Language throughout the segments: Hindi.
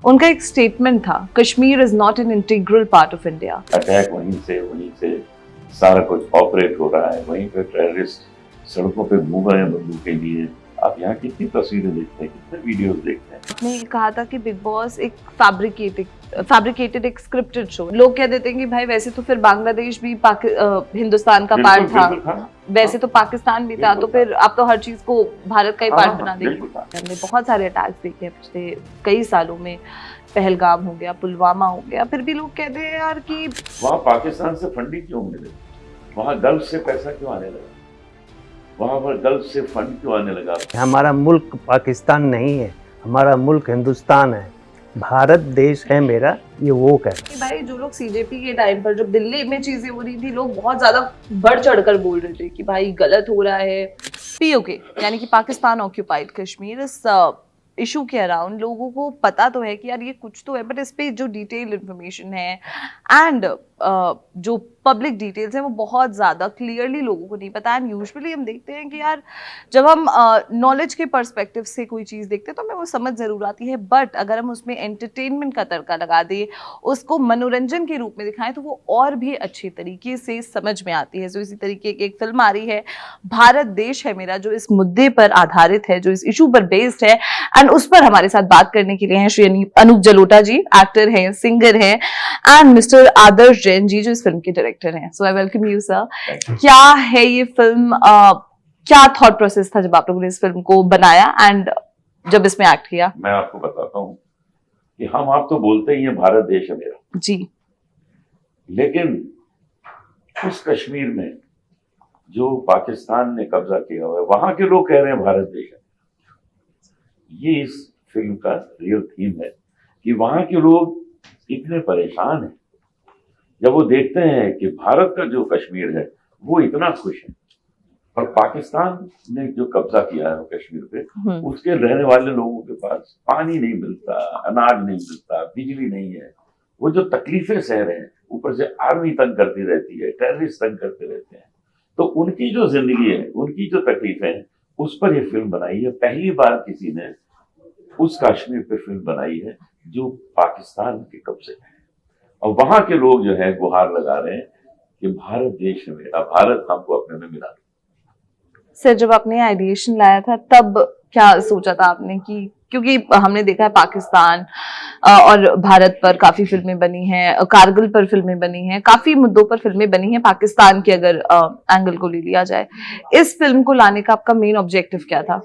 उनका एक स्टेटमेंट था, Kashmir is not an integral part of India. Attack वहीं से सारा कुछ ऑपरेट हो रहा है, वहीं पे टेररिस्ट सड़कों पे घूम रहे हैं बंदूकें लिए। आप यहाँ कितनी तस्वीरें देखते हैं, कितने वीडियोस देखते हैं। आपने कहा था कि बिग बॉस एक फैब्रिकेटेड एक स्क्रिप्टेड शो। लोग कह देते हैं कि भाई वैसे तो फिर बांग्लादेश भी हिंदुस्तान का पार्ट था, वैसे तो पाकिस्तान भी था, तो फिर आप तो हर चीज को भारत का ही पार्ट बना देंगे। हमने बहुत सारे अटैक्स देखे हैं पिछले कई सालों में, पहलगाम हो गया, पुलवामा हो गया, फिर भी लोग कहते हैं यार कि वहाँ पाकिस्तान से फंडिंग क्यों मिले, वहाँ गल्फ से पैसा क्यों आने लगा, वहाँ पर गल्फ से फंड क्यों आने लगा। हमारा मुल्क पाकिस्तान नहीं है, हमारा मुल्क हिंदुस्तान है, भारत देश है मेरा, ये वो कह रहे हैं। भाई जो लोग सीजेपी के टाइम पर जब दिल्ली में चीजें हो रही थी, लोग बहुत ज्यादा बढ़ चढ़कर बोल रहे थे कि भाई गलत हो रहा है। पीओके यानी कि पाकिस्तान ऑक्यूपाइड कश्मीर, इस इशू के अराउंड लोगों को पता तो है कि यार ये कुछ तो है, बट इस पे जो डिटेल इंफॉर्मेशन है एंड जो पब्लिक डिटेल्स हैं वो बहुत ज़्यादा क्लियरली लोगों को नहीं पता। एंड यूजुअली हम देखते हैं कि यार जब हम नॉलेज के पर्सपेक्टिव से कोई चीज़ देखते हैं तो हमें वो समझ ज़रूर आती है, बट अगर हम उसमें एंटरटेनमेंट का तड़का लगा दें, उसको मनोरंजन के रूप में दिखाएं, तो वो और भी अच्छी तरीके से समझ में आती है। तो इसी तरीके की एक फिल्म आ रही है, भारत देश है मेरा, जो इस मुद्दे पर आधारित है, जो इस इशू पर बेस्ड है। एंड उस पर हमारे साथ बात करने के लिए हैं श्री अनूप जलोटा जी, एक्टर हैं, सिंगर हैं, एंड मिस्टर आदर्श जैन जी, जो इस फिल्म के डायरेक्टर हैं। सो आई वेलकम यू सर। क्या है ये फिल्म, क्या थॉट प्रोसेस था जब आप लोगों ने इस फिल्म को बनाया एंड जब इसमें एक्ट किया? मैं आपको बताता हूँ कि हम आप तो बोलते ही हैं भारत देश है मेरा जी, लेकिन उस कश्मीर में जो पाकिस्तान ने कब्जा किया हुआ है, वहां के लोग कह रहे हैं भारत देश है। ये इस फिल्म का रियल थीम है कि वहां के लोग इतने परेशान हैं जब वो देखते हैं कि भारत का जो कश्मीर है वो इतना खुश है, और पाकिस्तान ने जो कब्जा किया है कश्मीर पे, उसके रहने वाले लोगों के पास पानी नहीं मिलता, अनाज नहीं मिलता, बिजली नहीं है, वो जो तकलीफें सह रहे हैं, ऊपर से आर्मी तंग करती रहती है, टेररिस्ट तंग करते रहते हैं, तो उनकी जो जिंदगी है, उनकी जो तकलीफें हैं, उस पर ये फिल्म बनाई है। पहली बार किसी ने उस कश्मीर पे फिल्म बनाई है जो पाकिस्तान के कब्जे में है, और वहां के लोग जो है गुहार लगा रहे हैं कि भारत देश है मेरा, भारत हमको अपने में मिला दो। सर जब आपने आइडिएशन लाया था तब क्या सोचा था आपने कि, क्योंकि हमने देखा है पाकिस्तान और भारत पर काफी फिल्में बनी हैं, कारगिल पर फिल्में बनी हैं, काफी मुद्दों पर फिल्में बनी हैं, पाकिस्तान के अगर एंगल को ले लिया जाए, इस फिल्म को लाने का आपका मेन ऑब्जेक्टिव क्या था?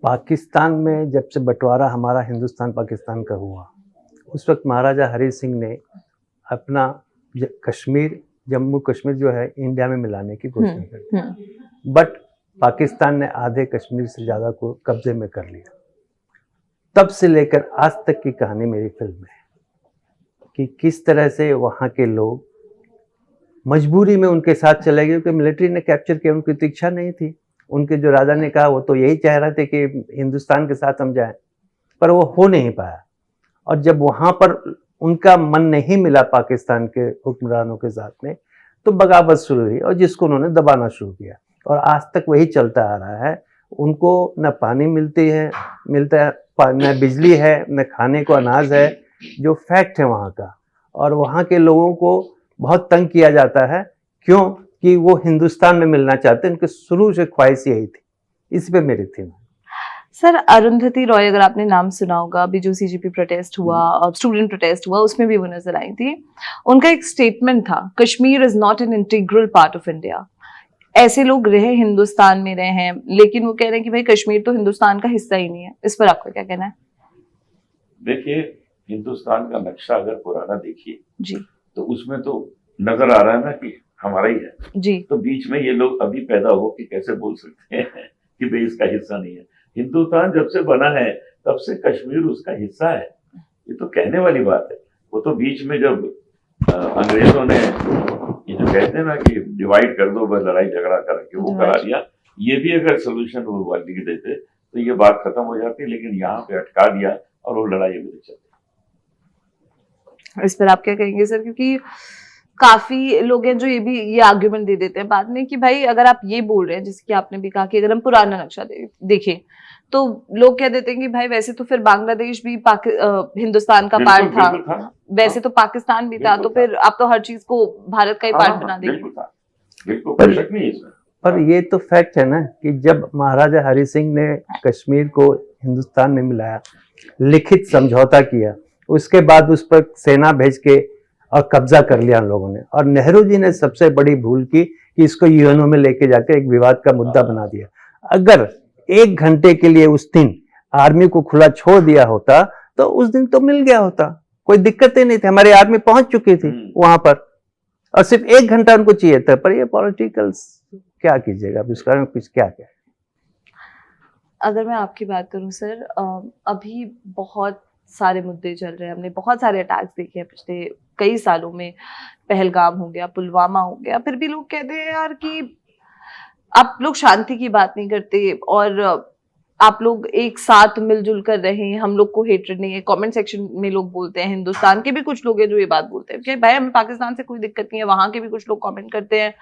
पाकिस्तान में जब से बंटवारा हमारा हिंदुस्तान पाकिस्तान का हुआ, उस वक्त महाराजा हरि सिंह ने अपना कश्मीर, जम्मू कश्मीर जो है इंडिया में मिलाने की कोशिश की, बट पाकिस्तान ने आधे कश्मीर से ज़्यादा को कब्जे में कर लिया। तब से लेकर आज तक की कहानी मेरी फिल्म में है कि किस तरह से वहाँ के लोग मजबूरी में उनके साथ चले गए, क्योंकि मिलिट्री ने कैप्चर किया, उनकी तो इच्छा नहीं थी। उनके जो राजा ने कहा वो तो यही चाह रहे थे कि हिंदुस्तान के साथ हम जाएं, पर वो हो नहीं पाया। और जब वहाँ पर उनका मन नहीं मिला पाकिस्तान के हुक्मरानों के साथ में, तो बगावत शुरू हुई और जिसको उन्होंने दबाना शुरू किया, और आज तक वही चलता आ रहा है। उनको न पानी मिलता है, न बिजली है, न खाने को अनाज है, जो फैक्ट है वहाँ का। और वहाँ के लोगों को बहुत तंग किया जाता है, क्यों कि वो हिंदुस्तान में मिलना चाहते हैं, उनके शुरू से ख्वाहिश यही थी। इस पे मेरी थी। सर अरुंधति रॉय, अगर आपने नाम सुना होगा, अभी जो सीजेपी प्रोटेस्ट हुआ, स्टूडेंट प्रोटेस्ट हुआ, उसमें भी वो नजर आई थी। उनका एक स्टेटमेंट था, Kashmir is not an integral part of India. ऐसे लोग रहे हिंदुस्तान में रहे हैं, लेकिन वो कह रहे हैं कि भाई कश्मीर तो हिंदुस्तान का हिस्सा ही नहीं है। इस पर आपका क्या कहना है? देखिए, हिंदुस्तान का नक्शा अगर पुराना देखिए जी, तो उसमें तो नजर आ रहा है ना कि हमारा ही है जी। तो बीच में ये लोग अभी पैदा हो कि कैसे बोल सकते हैं कि भाई इसका हिस्सा नहीं है। हिंदुस्तान जब से बना है तब से कश्मीर उसका हिस्सा है, ये तो कहने वाली बात है। वो तो बीच में जब अंग्रेजों ने ये जो कहते हैं ना कि डिवाइड कर दो, बस लड़ाई झगड़ा करके वो करा दिया, ये भी अगर सोल्यूशन वो लिख देते तो ये बात खत्म हो जाती, लेकिन यहाँ पे अटका दिया और वो लड़ाई अभी तक चलती। इस पर आप क्या कहेंगे सर? क्योंकि काफी लोग हैं जो ये आर्ग्यूमेंट दे देते हैं बाद में कि भाई अगर आप ये बोल रहे हैं, जैसे कि आपने भी कहा कि अगर हम पुराना नक्शा देखें तो लोग कह देते हैं कि भाई वैसे तो फिर बांग्लादेश भी हिंदुस्तान का बिल्कुल, पार्ट था, बिल्कुल था। वैसे तो पाकिस्तान भी था, बिल्कुल तो था। फिर आप तो हर चीज को भारत का ही पार्ट बना देंगे। बिल्कुल था, बिल्कुल, कोई शक नहीं है इसमें। पर ये तो फैक्ट है ना कि जब महाराजा हरि सिंह ने कश्मीर को हिंदुस्तान में मिलाया, लिखित समझौता किया, उसके बाद उस पर सेना भेज के और कब्जा कर लिया उन लोगों ने, और नेहरू जी ने सबसे बड़ी भूल की कि इसको यूएनओ में लेके जाकर एक विवाद का मुद्दा बना दिया। अगर 1 घंटे के लिए उस दिन आर्मी को खुला छोड़ दिया होता तो उस दिन तो मिल गया होता, कोई दिक्कत ही नहीं थी, हमारी आर्मी पहुंच चुकी थी वहां पर, और सिर्फ 1 घंटा उनको चाहिए था। पर ये पॉलिटिकल्स क्या कीजिएगा, अब इसका कुछ क्या अगर मैं आपकी बात करूं सर, अभी बहुत सारे मुद्दे चल रहे हैं, हमने बहुत सारे अटैक्स देखे हैं पिछले कई सालों में, पहलगाम हो गया, पुलवामा हो गया, फिर भी लोग कहते हैं यार कि आप लोग शांति की बात नहीं करते और आप लोग एक साथ मिलजुल कर रहे हैं, हम लोग को हेट्रेड नहीं है। कमेंट सेक्शन में लोग बोलते हैं, हिंदुस्तान के भी कुछ लोग हैं जो ये बात बोलते हैं कि भाई हमें पाकिस्तान से कोई दिक्कत नहीं है, वहां के भी कुछ लोग कमेंट करते हैं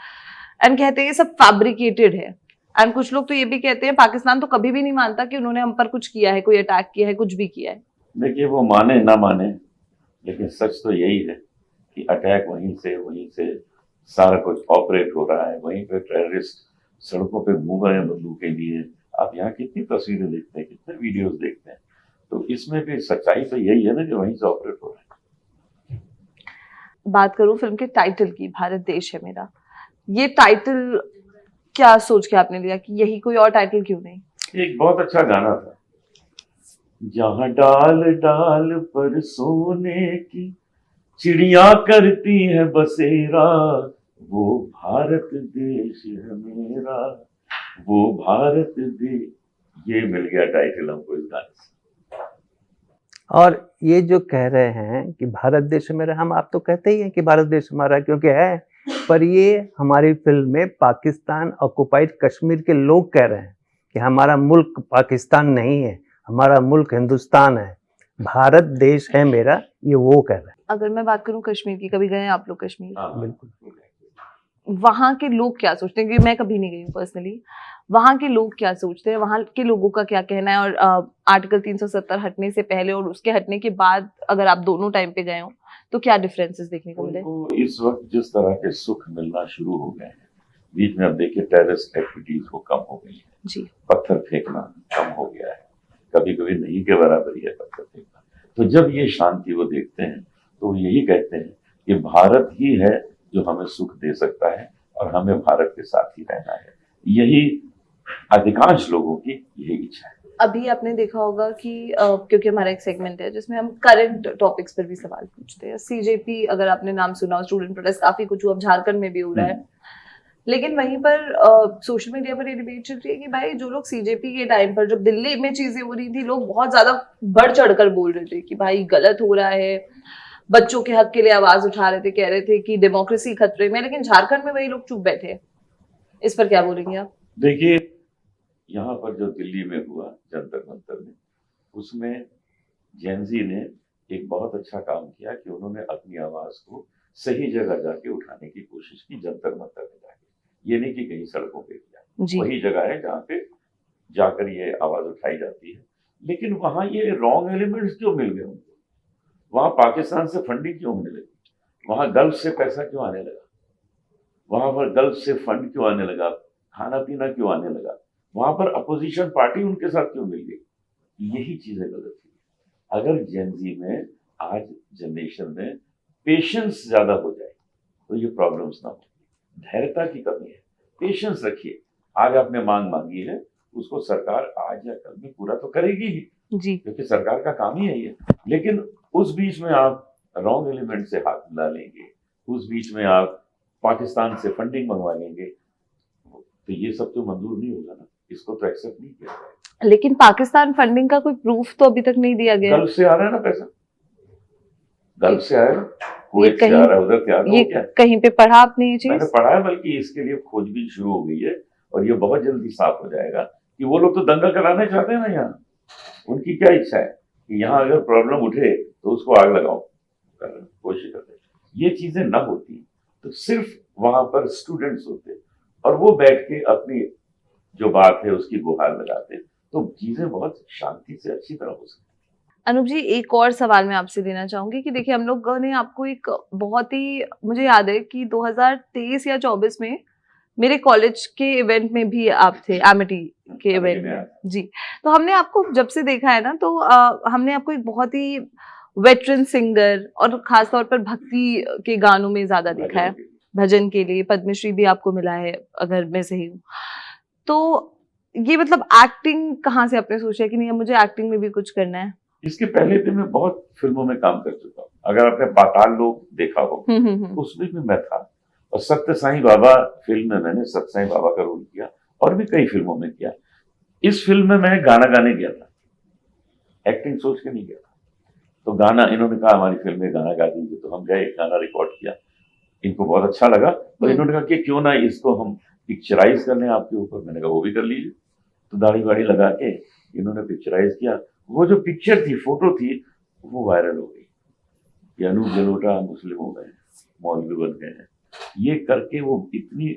एंड कहते हैं ये सब फैब्रिकेटेड है। एंड कुछ लोग तो ये भी कहते हैं पाकिस्तान तो कभी भी नहीं मानता कि उन्होंने हम पर कुछ किया है, कोई अटैक किया है, कुछ भी किया है। देखिए, वो माने ना माने, लेकिन सच तो यही है कि अटैक वहीं से सारा कुछ ऑपरेट हो रहा है, वहीं पे टेररिस्ट सड़कों पे घूम रहे हैं बंदूकें लिए। आप यहाँ कितनी तस्वीरें देखते हैं, कितने वीडियोस देखते हैं, तो इसमें भी सच्चाई तो यही है ना कि वहीं से ऑपरेट हो रहा है। बात करूं फिल्म के टाइटल की, भारत देश है मेरा, ये टाइटल क्या सोच के आपने लिया कि यही, कोई और टाइटल क्यों नहीं? एक बहुत अच्छा गाना था, जहाँ डाल डाल पर सोने की चिड़िया करती है बसेरा, वो भारत देश है मेरा, वो भारत देश। ये मिल गया टाइटल हमको इस गाने से। और ये जो कह रहे हैं कि भारत देश मेरा, हम आप तो कहते ही हैं कि भारत देश हमारा क्योंकि है, पर ये हमारी फिल्म में पाकिस्तान ऑक्युपाइड कश्मीर के लोग कह रहे हैं कि हमारा मुल्क पाकिस्तान नहीं है, हमारा मुल्क हिंदुस्तान है, भारत देश है मेरा, ये वो कह रहे हैं। अगर मैं बात करूं कश्मीर की, कभी गए हैं आप लोग कश्मीर? बिल्कुल। वहां के लोग क्या सोचते हैं, क्योंकि मैं कभी नहीं गई हूँ पर्सनली, वहां के लोग क्या सोचते हैं, वहां के लोगों का क्या कहना है? और आर्टिकल 370 हटने से पहले और उसके हटने के बाद अगर आप दोनों टाइम पे गए हो तो क्या डिफरेंसेस देखने को मिले? उनको इस वक्त जिस तरह के सुख मिलना शुरू हो गए हैं, बीच में अब देखिए टेररिस्ट एक्टिविटीज वो कम हो गई है जी, पत्थर फेंकना कम हो गया है, कभी कभी नहीं के बराबर ही है पत्थर फेंकना। तो जब ये शांति वो देखते हैं तो वो यही कहते हैं कि भारत ही है जो हमें सुख दे सकता है और हमें भारत के साथ ही रहना है। यही अधिकांश लोगों की यही इच्छा है। अभी आपने देखा होगा कि क्योंकि हमारा एक सेगमेंट है जिसमें हम करंट टॉपिक्स पर भी सवाल पूछते हैं। सीजेपी, अगर आपने नाम सुना, स्टूडेंट प्रोटेस्ट काफी कुछ हुआ, अब झारखंड में भी हो रहा है, लेकिन वहीं पर सोशल मीडिया पर ये डिबेट चल रही है कि भाई जो लोग सीजेपी के टाइम पर जब दिल्ली में चीजें हो रही थी, लोग बहुत ज्यादा बढ़ चढ़कर बोल रहे थे कि भाई गलत हो रहा है, बच्चों के हक के लिए आवाज उठा रहे थे, कह रहे थे कि डेमोक्रेसी खतरे में, लेकिन झारखंड में वही लोग चुप बैठे। इस पर क्या बोलेंगे आप? देखिए, यहाँ पर जो दिल्ली में हुआ जंतर मंतर में, उसमें जेनजी ने एक बहुत अच्छा काम किया कि उन्होंने अपनी आवाज को सही जगह जाके उठाने की कोशिश की, जंतर मंतर में जाके। ये नहीं कि कहीं सड़कों पे किया, वही जगह है जहाँ पे जाकर ये आवाज उठाई जाती है। लेकिन वहां ये रॉन्ग एलिमेंट्स क्यों मिल गए उनको? वहां पाकिस्तान से फंडिंग क्यों होने लगी? वहां गल्फ से पैसा क्यों आने लगा? वहां पर गल्फ से फंड क्यों आने लगा? खाना पीना क्यों आने लगा? वहां पर अपोजिशन पार्टी उनके साथ क्यों मिल गई? यही चीजें गलत थी। अगर जेनजी में, आज जनरेशन में पेशेंस ज्यादा हो जाए तो ये प्रॉब्लम्स ना हो। धैर्यता की कमी है, पेशेंस रखिए। आज आपने मांग मांगी है, उसको सरकार आज या कल में पूरा तो करेगी ही जी, क्योंकि सरकार का काम ही है ये। लेकिन उस बीच में आप रॉन्ग एलिमेंट से हाथ मिला लेंगे, उस बीच में आप पाकिस्तान से फंडिंग मंगवा लेंगे, तो ये सब तो मंजूर नहीं होगा ना, इसको तो एक्सेप्ट नहीं किया जाएगा। लेकिन पाकिस्तान फंडिंग का कोई प्रूफ तो अभी तक नहीं दिया गया। गल्फ से आ रहा है ना पैसा, गल्फ से आएगा, कुवैत से कहीं- आ रहा है, उधर से आ रहा है, ये वो क्या? कहीं पे पढ़ा आपने ये मैंने चीज? पढ़ा है, बल्कि इसके लिए खोजबीन शुरू हो गई है और ये बहुत जल्दी साफ हो जाएगा कि वो लोग तो दंगा कराना चाहते हैं ना यहाँ। उनकी क्या इच्छा है कि यहाँ अगर प्रॉब्लम उठे तो उसको आग लगाओ, कोशिश करते हैं। ये चीजें न होती तो सिर्फ वहां पर स्टूडेंट्स होते और वो बैठ के अपनी जो बात है उसकी गुहार लगाते, तो चीजें बहुत शांति से अच्छी तरह हो सकती। अनूप जी, एक और सवाल मैं आपसे लेना चाहूंगी कि देखिए, हम लोगों ने आपको एक बहुत ही, मुझे याद है कि 2023 या 24 में मेरे कॉलेज के इवेंट में भी आप थे, एमिटी के इवेंट में जी। तो हमने आपको जब से देखा है ना, तो हमने आपको एक बहुत ही वेटरन सिंगर और खास तौर पर भक्ति के गानों में ज्यादा देखा है, भजन के लिए पद्मश्री भी आपको मिला है अगर मैं सही हूँ। तो ये मतलब एक्टिंग कहाँ से आपने सोचा कि नहीं, अब मुझे एक्टिंग में भी कुछ करना है? इसके पहले भी मैं बहुत फिल्मों में काम कर चुका हूँ। अगर आपने पाताल लोक देखा हो, उसमें भी मैं था, और सत्य साईं बाबा फिल्म में मैंने सत्य साईं बाबा का रोल किया, और भी कई फिल्मों में किया। इस फिल्म में मैं गाना गाने गया था, एक्टिंग सोच के नहीं गया था। तो गाना इन्होंने कहा हमारी फिल्म में गाना गा दीजिए, तो हम गए, गाना रिकॉर्ड किया, इनको बहुत अच्छा लगा, और इन्होंने कहा कि क्यों ना इसको हम पिक्चराइज कर लें आपके ऊपर। मैंने कहा वो भी कर लीजिए। तो दाढ़ी वाड़ी लगा के इन्होंने पिक्चराइज किया। वो जो पिक्चर थी, फोटो थी, वो वायरल हो गई कि अनूप जलोटा मुस्लिम हो गए, मौलवी बन गए हैं। ये करके वो इतनी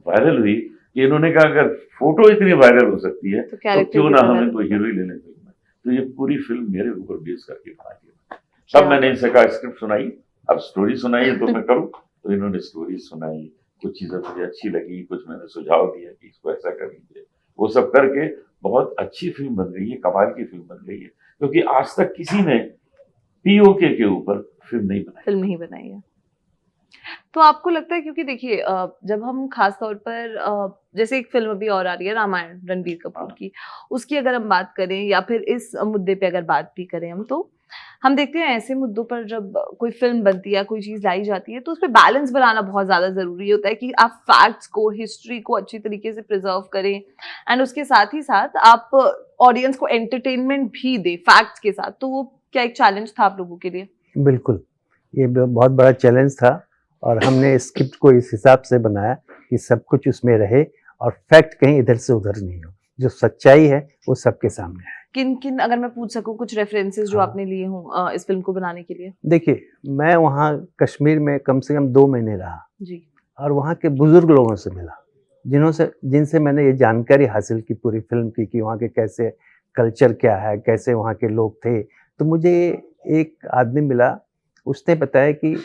वायरल हुई कि इन्होंने कहा अगर फोटो इतनी वायरल हो सकती है तो क्यों ना हमें कोई हीरो ही ले लें फिल्म में। तो ये पूरी फिल्म मेरे ऊपर बेस करके बनाई है। तब मैंने इनसे कहा स्क्रिप्ट सुनाई, अब स्टोरी सुनाई तो मैं करूँ। तो इन्होंने स्टोरी सुनाई, कुछ चीजें मुझे अच्छी लगी, कुछ मैंने सुझाव दिया कि इसको ऐसा कर लीजिए। वो सब करके बहुत अच्छी फिल्म बन गई है, कमाल की फिल्म बन गई है, क्योंकि आज तक किसी ने पीओके के ऊपर फिल्म नहीं बनाई है। तो आपको लगता है, क्योंकि देखिए जब हम खास तौर पर जैसे एक फिल्म अभी और आ रही है रामायण रणबीर कपूर की, उसकी अगर हम बात करें या फिर इस मुद्दे पे अगर बात भी करें हम, तो हम देखते हैं ऐसे मुद्दों पर जब कोई फिल्म बनती है या कोई चीज लाई जाती है, तो उस पर बैलेंस बनाना बहुत ज्यादा जरूरी होता है कि आप फैक्ट्स को, हिस्ट्री को अच्छी तरीके से प्रिजर्व करें, एंड उसके साथ ही साथ आप ऑडियंस को एंटरटेनमेंट भी दे फैक्ट्स के साथ। तो वो क्या एक चैलेंज था आप लोगों के लिए? बिल्कुल, ये बहुत बड़ा चैलेंज था, और हमने स्क्रिप्ट को इस हिसाब से बनाया कि सब कुछ उसमें रहे और फैक्ट कहीं इधर से उधर नहीं हो, जो सच्चाई है वो सबके सामने है। किन किन, अगर मैं पूछ सकूं, कुछ रेफरेंसेस जो आपने लिए हों इस फिल्म को बनाने के लिए? देखिए, मैं वहाँ कश्मीर में कम से कम 2 महीने रहा जी, और वहाँ के बुजुर्ग लोगों से मिला, जिनसे मैंने ये जानकारी हासिल की पूरी फिल्म की कि वहाँ के कैसे कल्चर क्या है, कैसे वहाँ के लोग थे। तो मुझे एक आदमी मिला, उसने बताया कि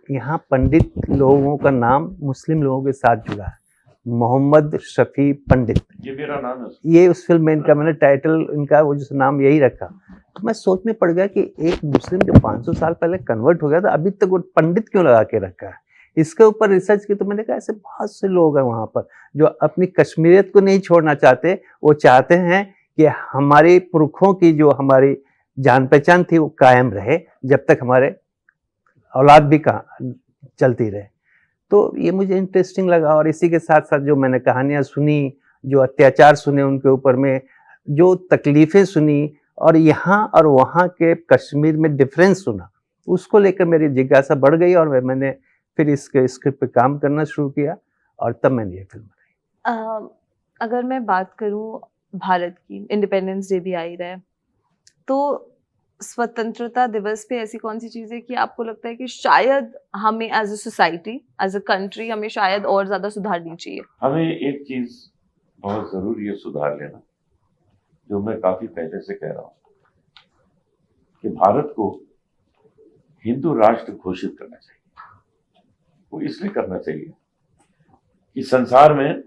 यहाँ पंडित लोगों का नाम मुस्लिम लोगों के साथ जुड़ा है, मोहम्मद शफी पंडित, ये मेरा नाम है। ये उस फिल्म में इनका, मैंने टाइटल इनका वो जो नाम यही रखा। तो मैं सोच में पड़ गया कि एक मुस्लिम जो 500 साल पहले कन्वर्ट हो गया था, अभी तक वो पंडित क्यों लगा के रखा है। इसके ऊपर रिसर्च की तो मैंने कहा ऐसे बहुत से लोग हैं वहाँ पर जो अपनी कश्मीरियत को नहीं छोड़ना चाहते। वो चाहते हैं कि हमारे पुरखों की जो हमारी जान पहचान थी वो कायम रहे, जब तक हमारे औलाद भी चलती रहे। तो ये मुझे इंटरेस्टिंग लगा, और इसी के साथ साथ जो मैंने कहानियाँ सुनी, जो अत्याचार सुने उनके ऊपर में, जो तकलीफ़ें सुनी, और यहाँ और वहाँ के कश्मीर में डिफरेंस सुना, उसको लेकर मेरी जिज्ञासा बढ़ गई और मैंने फिर इसके स्क्रिप्ट पे काम करना शुरू किया, और तब मैंने ये फिल्म बनाई। अगर मैं बात करूँ भारत की, इंडिपेंडेंस डे भी आ ही रहा है, तो स्वतंत्रता दिवस पे ऐसी कौन सी चीज है कि आपको लगता है कि शायद हमें as a society, as a country, हमें शायद और ज्यादा सुधारनी चाहिए? हमें एक चीज बहुत जरूरी है सुधार लेना, जो मैं काफी पहले से कह रहा हूं, कि भारत को हिंदू राष्ट्र घोषित करना चाहिए। वो इसलिए करना चाहिए कि संसार में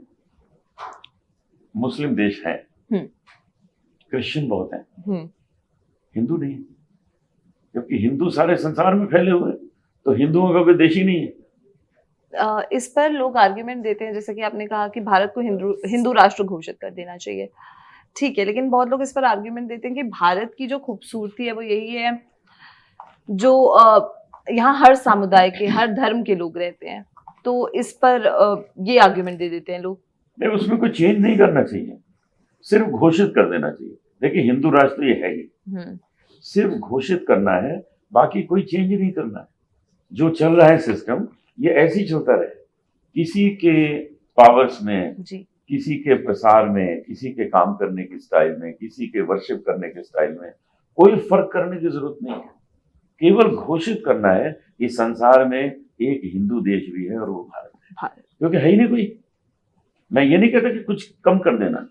मुस्लिम देश हैं, क्रिश्चियन बहुत हैं, हिंदू नहीं, क्योंकि हिंदू सारे संसार में फैले हुए हैं, तो हिंदुओं का कोई देश ही नहीं है। इस पर लोग आर्ग्यूमेंट देते हैं, जैसे कि आपने कहा कि भारत को हिंदू राष्ट्र घोषित कर देना चाहिए, ठीक है, लेकिन बहुत लोग इस पर आर्ग्यूमेंट देते हैं कि भारत की जो खूबसूरती है वो यही है, जो यहाँ हर समुदाय के, हर धर्म के लोग रहते हैं। तो इस पर ये आर्ग्यूमेंट दे देते हैं लोग। नहीं, उसमें कोई चेंज नहीं करना चाहिए, सिर्फ घोषित कर देना चाहिए। देखिए, हिंदू राष्ट्र ये है ही, सिर्फ घोषित करना है, बाकी कोई चेंज नहीं करना है। जो चल रहा है सिस्टम, ये ऐसे ही चलता रहे। किसी के पावर्स में जी, किसी के प्रसार में, किसी के काम करने की स्टाइल में, किसी के वर्शिप करने के स्टाइल में कोई फर्क करने की जरूरत नहीं है। केवल घोषित करना है कि संसार में एक हिंदू देश भी है और वो भारत है, भारत। क्योंकि है ही नहीं कोई। मैं ये नहीं कहता कि कुछ कम कर देना,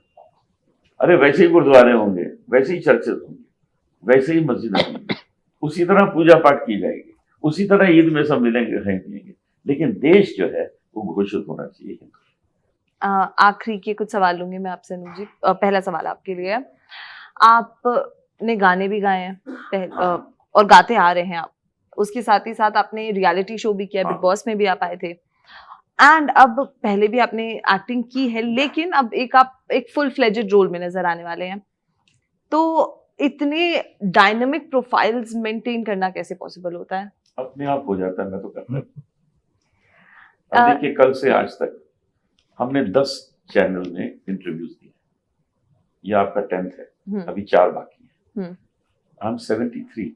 अरे वैसे ही गुरुद्वारे होंगे, वैसे ही चर्चेज होंगे, वैसे ही मस्जिद होंगी, उसी तरह पूजा पाठ की जाएगी, उसी तरह ईद में सब मिलेंगे खाएं पिएंगे, लेकिन देश जो है वो घोषित होना चाहिए हिंदू। आखिरी के कुछ सवाल लूंगी मैं आपसे अनूप जी। पहला सवाल आपके लिए, आपने गाने भी गाए हैं और गाते आ रहे हैं आप, उसके साथ ही साथ आपने रियलिटी शो भी किया, बिग बॉस में भी आप आए थे, एंड अब पहले भी आपने एक्टिंग की है, लेकिन अब आप एक फुल फ्लेजेड रोल में नजर आने वाले हैं। तो इतने डायनामिक प्रोफाइल्स मेंटेन करना कैसे पॉसिबल होता है? अपने आप हो जाता है, मैं तो करता हूँ। अब देखिए, कल से आज तक हमने 10 चैनल में इंटरव्यूज दिए, ये आपका 10th है, अभी 4 बाकी है। आई एम 73,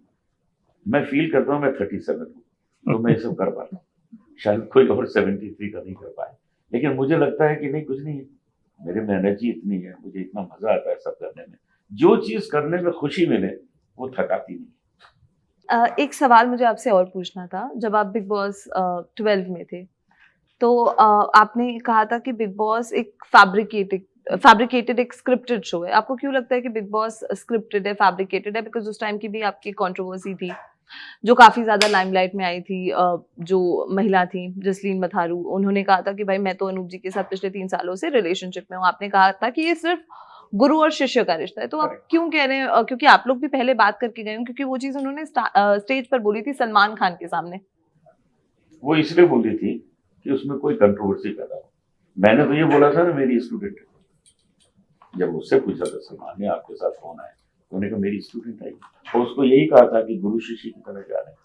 मैं फील करता हूँ मैं 37 हूँ, तो मैं ये सब कर पाता हूँ, शायद कोई और 73 का नहीं कर पाए, लेकिन मुझे लगता है कि नहीं, कुछ नहीं है, मेरे में एनर्जी इतनी है, मुझे इतना मजा आता है सब करने में, जो चीज करने में खुशी मिले वो थकाती नहीं। एक सवाल मुझे आपसे और पूछना था, जब आप बिग बॉस 12 में थे, तो आपने कहा था कि बिग बॉस एक फैब्रिकेटेड एक स्क्रिप्टेड शो है। आपको क्यों लगता है कि बिग बॉस स्क्रिप्टेड है, फैब्रिकेटेड है? बिकॉज उस टाइम की भी आपकी कंट्रोवर्सी थी जो काफी ज्यादा लाइमलाइट में आई थी, जो महिला थी जसलीन मथारू, उन्होंने कहा था कि भाई मैं तो अनूप जी के साथ पिछले 3 सालों से रिलेशनशिप में हूँ। आपने कहा था कि ये सिर्फ गुरु और शिष्य का रिश्ता है। तो आप क्यों कह रहे हैं? क्योंकि आप लोग भी पहले बात करके गए हो, क्योंकि वो चीज उन्होंने स्टेज पर बोली थी सलमान खान के सामने। वो इसलिए बोली थी कि उसमें कोई कंट्रोवर्सी पैदा हो। मैंने तो ये बोला था ना, मेरी स्टूडेंट है। जब उससे पूछा था सलमान ने आपके साथ कौन आए, तो उन्होंने कहा मेरी स्टूडेंट आई, और उसको यही कहा था कि गुरु शिष्य की तरह जा रहे हैं।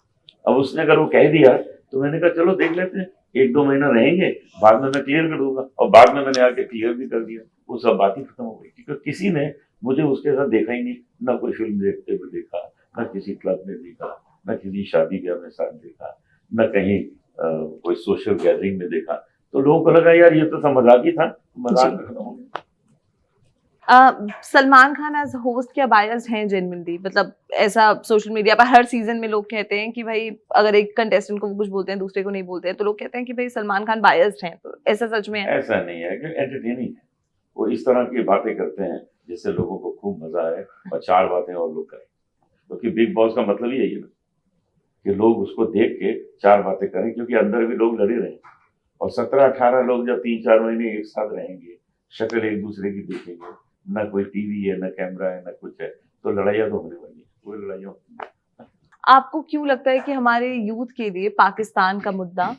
अब उसने अगर वो कह दिया तो मैंने कहा चलो देख लेते हैं, 1-2 महीना रहेंगे, बाद में मैं क्लियर कर दूंगा, और बाद में मैंने आके क्लियर भी कर दिया, वो सब बात ही खत्म हो गई। क्योंकि किसी ने मुझे उसके साथ देखा ही नहीं, ना कोई फिल्म देखते हुए देखा, ना किसी क्लब में देखा, ना किसी शादी ब्याह में साथ देखा, ना कहीं कोई सोशल गैदरिंग में देखा, तो लोगों को लगा यार ये तो सब मजाक ही था, मजाक में खत्म हो गया। सलमान खान एज होस्ट क्या बायस्ड हैं जेन्युइनली? मतलब ऐसा सोशल मीडिया पर हर सीजन में लोग कहते हैं कि भाई अगर एक कंटेस्टेंट को कुछ बोलते हैं दूसरे को नहीं बोलते हैं, तो लोग कहते हैं कि भाई सलमान खान बायस्ड हैं, तो ऐसा सच में है? ऐसा नहीं है, कि एंटरटेनिंग है, वो इस तरह की बातें करते हैं जिससे लोगों को खूब मजा आए और 4 बातें और लोग करें, क्योंकि बिग बॉस का मतलब ही यही है ना कि लोग उसको देख के 4 बातें करें, क्योंकि अंदर भी लोग लड़े रहे, और 17-18 लोग जब 3-4 महीने एक साथ रहेंगे, शक्ल एक दूसरे की देखेंगे, ना कोई टीवी है, ना कैमरा है, ना कुछ है, तो लड़ाइयाँ तो होने वाली है, कोई लड़ाइयाँ होती है। आपको क्यों लगता है कि हमारे यूथ के लिए पाकिस्तान का मुद्दा,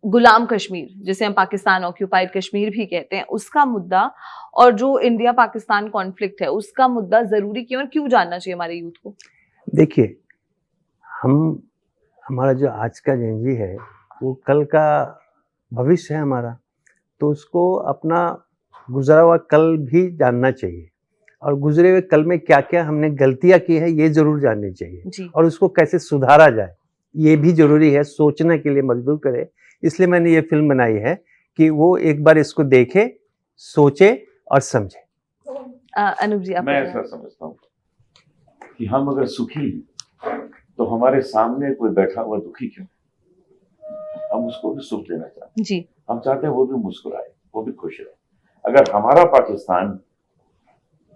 गुलाम कश्मीर जिसे हम पाकिस्तान ऑक्यूपाइड कश्मीर भी कहते हैं, उसका मुद्दा, और जो इंडिया पाकिस्तान कॉन्फ्लिक्ट है उसका मुद्दा जरूरी क्यों और क्यों जानना चाहिए हमारे यूथ को? देखिए, हमारा जो आज का जेनजी है वो कल का भविष्य है हमारा, तो उसको अपना गुजरा हुआ कल भी जानना चाहिए, और गुजरे हुए कल में क्या क्या हमने गलतियां की है ये जरूर जाननी चाहिए, और उसको कैसे सुधारा जाए ये भी जरूरी है, सोचने के लिए मजबूर करे। इसलिए मैंने ये फिल्म बनाई है कि वो एक बार इसको देखे, सोचे और समझे। अनूप जी, आप मैं ऐसा समझता हूँ कि हम अगर सुखी हैं तो हमारे सामने कोई बैठा हुआ दुखी क्यों, हम उसको भी सुख देना चाहते हैं जी। हम चाहते हैं वो भी मुस्कुराए, वो भी खुश रहे। अगर हमारा पाकिस्तान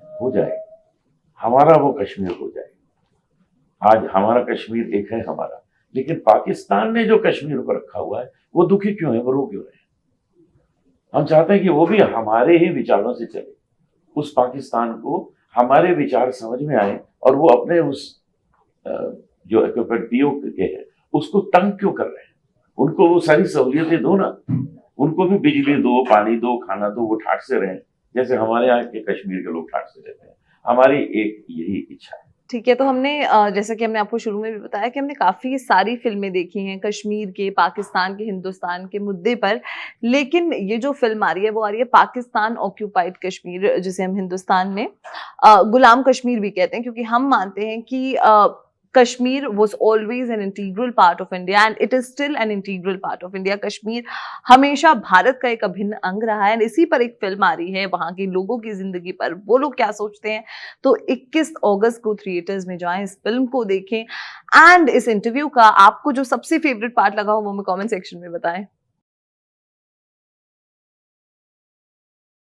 हो जाए, हमारा वो कश्मीर हो जाए, आज हमारा कश्मीर एक है हमारा, लेकिन पाकिस्तान ने जो कश्मीर को रखा हुआ है वो दुखी क्यों है, वो रो क्यों रहे हैं? हम चाहते हैं कि वो भी हमारे ही विचारों से चले, उस पाकिस्तान को हमारे विचार समझ में आए, और वो अपने उस जो पीओ के है उसको तंग क्यों कर रहे हैं? उनको वो सारी सहूलियतें दो ना, उनको भी बिजली दो, पानी दो, खाना दो, वो ठाट से रहें जैसे हमारे यहाँ के कश्मीर के लोग ठाट से रहते हैं। हमारी एक यही इच्छा है। ठीक है, तो हमने जैसा कि हमने आपको शुरू में भी बताया कि हमने काफ़ी सारी फिल्में देखी हैं कश्मीर के, पाकिस्तान के, हिंदुस्तान के मुद्दे पर, लेकिन ये जो फिल्म आ रही है वो आ रही है पाकिस्तान ऑक्यूपाइड कश्मीर, जिसे हम हिंदुस्तान में गुलाम कश्मीर भी कहते हैं, क्योंकि हम मानते हैं कि Kashmir was always an integral part of India and it is still an integral part of India. Kashmir हमेशा भारत का एक अभिन्न अंग रहा है। इसी पर एक फिल्म आ रही है वहां के लोगों की जिंदगी पर, वो लोग क्या सोचते हैं। तो 21 अगस्त को थिएटर्स में जाएं, इस फिल्म को देखें। एंड इस इंटरव्यू का आपको जो सबसे फेवरेट पार्ट लगा हो वो हमें कमेंट सेक्शन में बताएं।